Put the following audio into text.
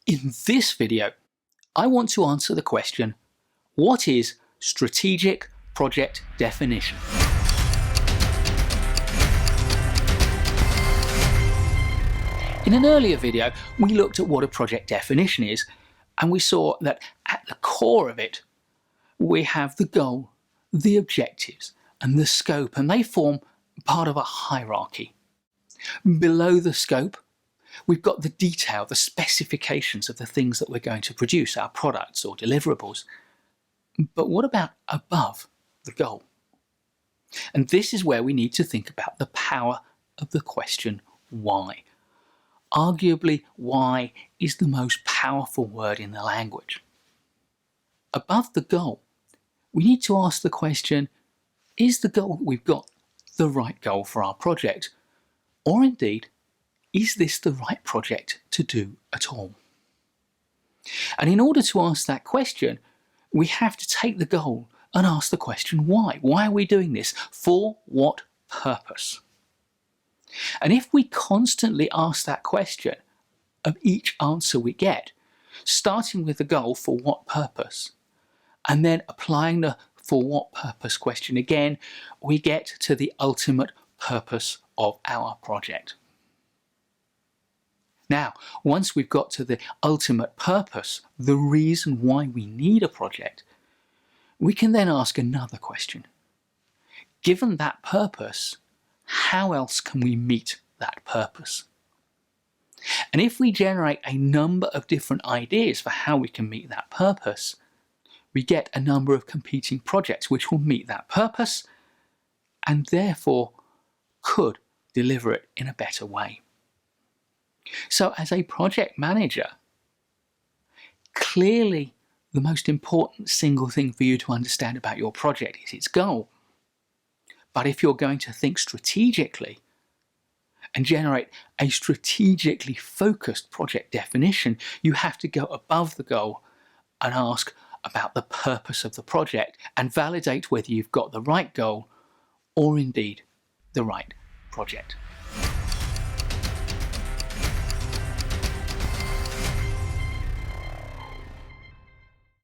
In this video, I want to answer the question, what is strategic project definition? In an earlier video, we looked at what a project definition is, and we saw that at the core of it, we have the goal, the objectives, and the scope, and they form part of a hierarchy. Below the scope, we've got the detail, the specifications of the things that we're going to produce, our products or deliverables. But what about above the goal? And this is where we need to think about the power of the question why. Arguably, why is the most powerful word in the language. Above the goal, we need to ask the question, is the goal that we've got the right goal for our project? Or indeed, is this the right project to do at all? And in order to ask that question, we have to take the goal and ask the question why. Why are we doing this? For what purpose? And if we constantly ask that question of each answer we get, starting with the goal for what purpose, and then applying the for what purpose question again, we get to the ultimate purpose of our project. Now, once we've got to the ultimate purpose, the reason why we need a project, we can then ask another question. Given that purpose, how else can we meet that purpose? And if we generate a number of different ideas for how we can meet that purpose, we get a number of competing projects which will meet that purpose and therefore could deliver it in a better way. So as a project manager, clearly the most important single thing for you to understand about your project is its goal. But if you're going to think strategically and generate a strategically focused project definition, you have to go above the goal and ask about the purpose of the project and validate whether you've got the right goal or indeed the right project.